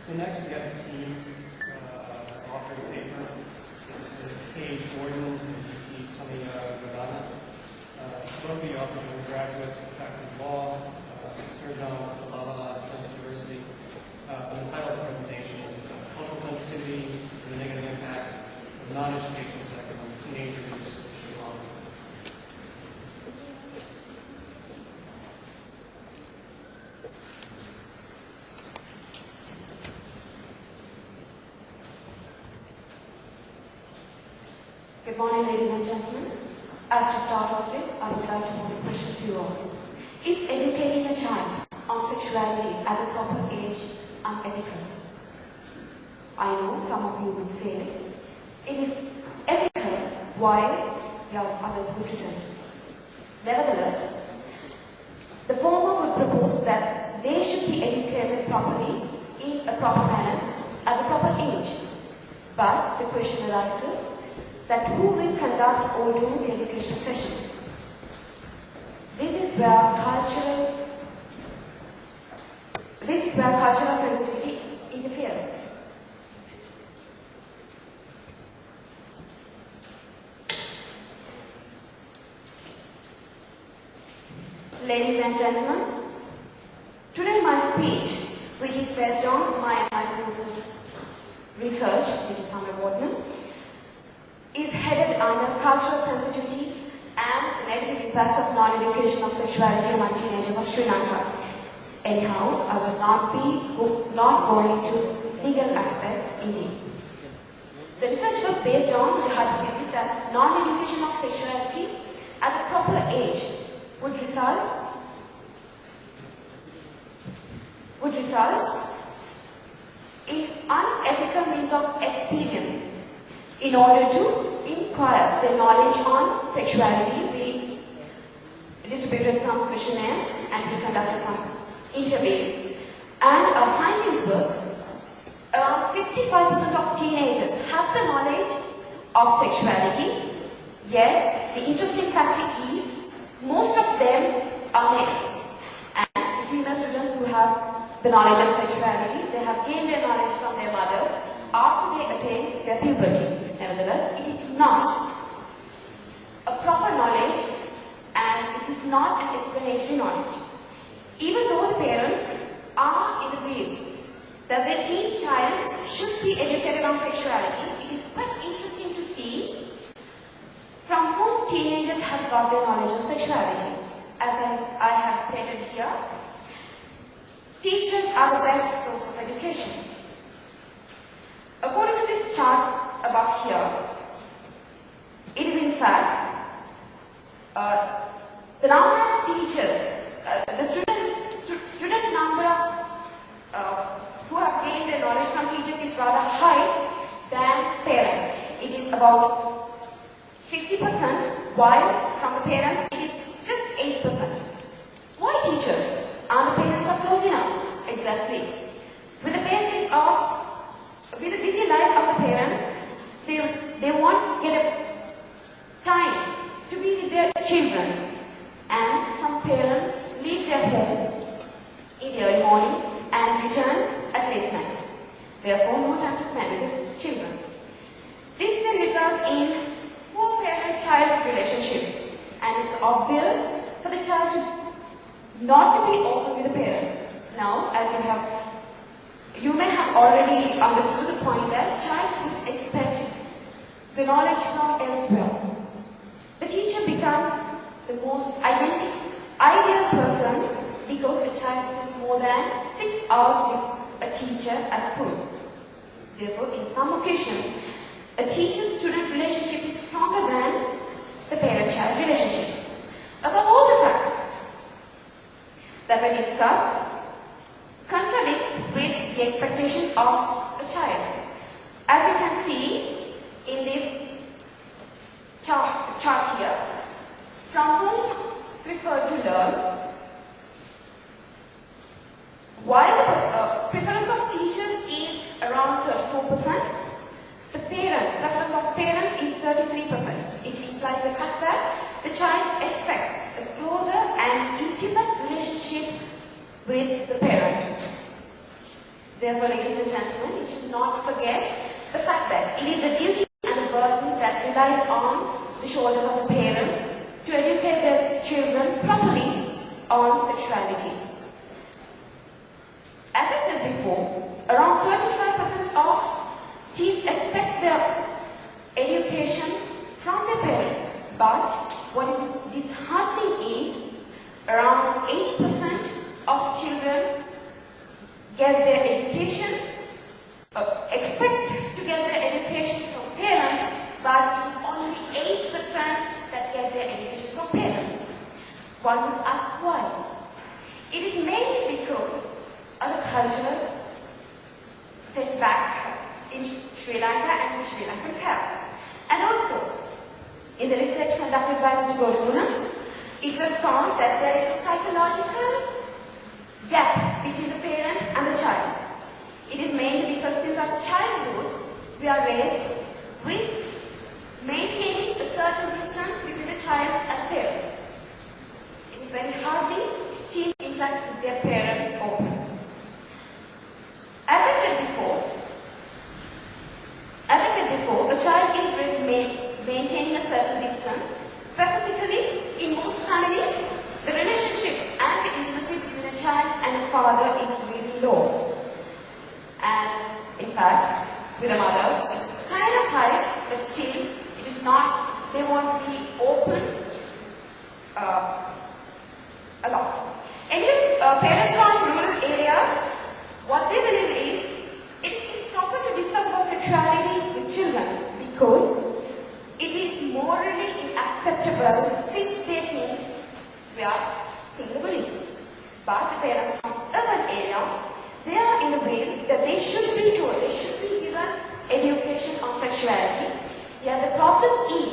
So next we have the team authoring a paper. It's Page Gordon and Samayawardhana. Both the authors are graduates of faculty of law, served on University. The title of the presentation is Cultural Sensitivity and the Negative Impact of Non-Educational Sex on Teenagers in Sri Lanka. Good morning, ladies and gentlemen. As to start off with, I would like to pose a question to you all. Is educating a child on sexuality at a proper age unethical? I know some of you would say it is ethical while the others would resent. Nevertheless, the former would propose that they should be educated properly in a proper manner at the proper age. But the question arises that who will conduct or do the educational sessions? This is where cultural sensitivity interferes. Ladies and gentlemen, today my speech, which is based on my course's research, which is Samayawardhana, is headed under cultural sensitivity and negative impacts of non-education of sexuality among teenagers of Sri Lanka. Anyhow, I will not go into legal aspects indeed. The research was based on the hypothesis that non-education of sexuality at a proper age would result in unethical means of experience. In order to inquire their knowledge on sexuality, we distributed some questionnaires and we conducted some interviews. And our findings were around 55% of teenagers have the knowledge of sexuality, yet the interesting fact is most of them are males. And the female students who have the knowledge of sexuality, they have gained their knowledge from their mothers after they attain their puberty. Nevertheless, it is not a proper knowledge and it is not an explanatory knowledge. Even though the parents are in the belief that their teen child should be educated on sexuality, it is quite interesting to see from whom teenagers have got their knowledge of sexuality. As I have stated here, teachers are the best source of education. According to this chart above here, it is in fact the number of teachers, the student number who have gained their knowledge from teachers is rather high than parents. It is about 50%, while from the parents it is just 8%. Why teachers? Are the parents are close enough? Exactly. With the busy life of the parents, they won't get a time to be with their children. And some parents leave their home in the early morning and return at late night. Therefore, no time to spend with the children. This then results in poor parent-child relationship, and it's obvious for the child to not to be open with the parents. Now, as you may have already understood the point that child would expect the knowledge from elsewhere. The teacher becomes the most ideal person because a child spends more than 6 hours with a teacher at school. Therefore, in some occasions, a teacher-student relationship is stronger than the parent-child relationship. Above all the facts that were discussed contradicts with the expectation of a child. As you can see in this chart here, from whom prefer to learn, while the preference of teachers is around 34%, the preference of parents is 33%. It implies the fact that the child expects a closer and intimate relationship with the parents. Therefore, ladies and gentlemen, you should not forget the fact that it is the duty and the burden that relies on the shoulders of the parents to educate their children properly on sexuality. As I said before, around 35% of teens expect their education from their parents, but what is disheartening is around 80% of children get their education, expect to get their education from parents, but it is only 8% that get their education from parents. One would ask why. It is mainly because of the culture set back in Sri Lanka and which Sri Lankans have. And also, in the research conducted by Mr. Goduna, it was found that there is a psychological gap between the parent and the child. It is mainly because since our childhood, we are raised with maintaining a certain distance between the child and parent. It is very hardly teens interact with their parents open. As I said before, the child is maintaining a certain distance. Specifically, in most families, the relationship and the intimacy between a child and a father is really low. And in fact, with a mother, it's kind of high, but still, it is not, they won't be open a lot. Anyway, parents from rural areas, what they believe is, it is proper to discuss about sexuality with children because it is morally unacceptable since they think we are single believers. But the parents from urban area, they are in a way that they should be told, they should be given education on sexuality. Yeah, the problem is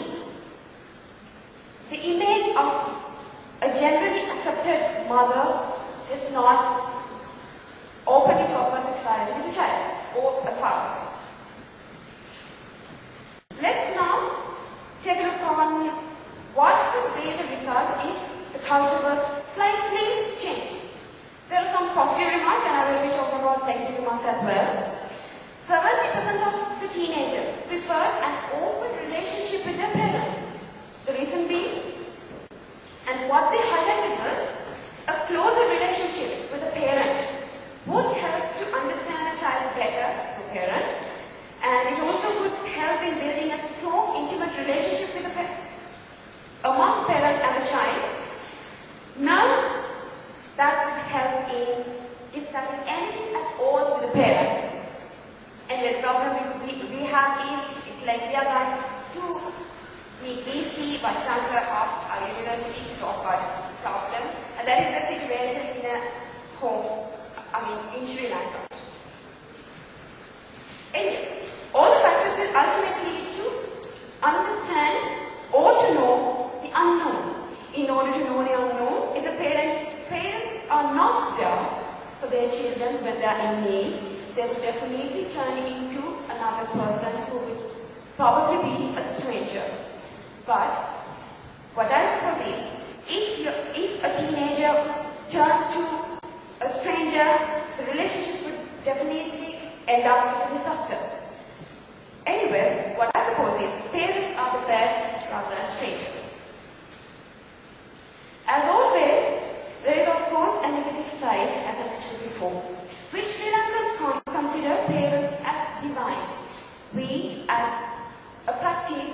the image of a generally accepted mother does not open to talk about sexuality with a child or a father. Let's now take a look on what would be the result if the culture was slightly changed. There are some positive remarks and I will be talking about negative remarks as well. 70% of the teenagers prefer an open relationship with their parents. The reason being, and what they highlighted was, a closer relationship with a parent would help to understand a child better, the parent, and it also would help in building a strong, intimate relationship with the parent, among parent and the child. Now, that would help in discussing anything at all with the parent. And the problem we have is, it's like we are going to meet DC, Vice Chancellor of our university to talk about the problem. And that is the situation in a home, in Sri Lanka. Anyway, all the factors will ultimately lead to understand or to know the unknown. In order to know the unknown, if the parents are not there for their children when they are in need, they will definitely turn into another person who will probably be a stranger. But what I suppose is, if a teenager turns to a stranger, the relationship would definitely end up with a disaster. Anyway, what I suppose is, parents are the best rather than strangers. As always, there is of course a negative side, as I mentioned before, which Sri Lankans consider parents as divine. We, as a practice,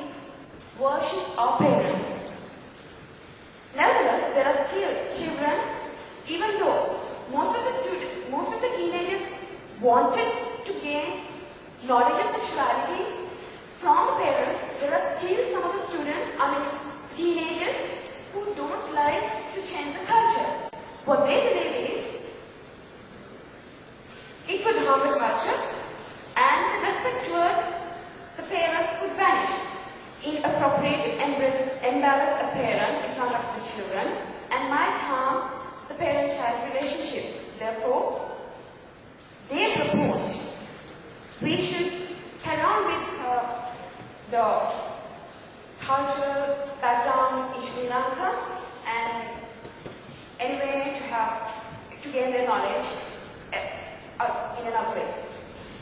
worship our parents. Nevertheless, there are still children, even though most of the teenagers wanted to gain knowledge of sexuality from the parents, there are still some of the students, teenagers, who don't like to change the culture. What they believe is, it would harm the culture and the respect towards the parents would vanish. Inappropriate to embarrass a parent in front of the children and might harm the parent-child relationship. Therefore, they proposed we should carry on with the cultural background in Sri Lanka and anyway to gain their knowledge in another way.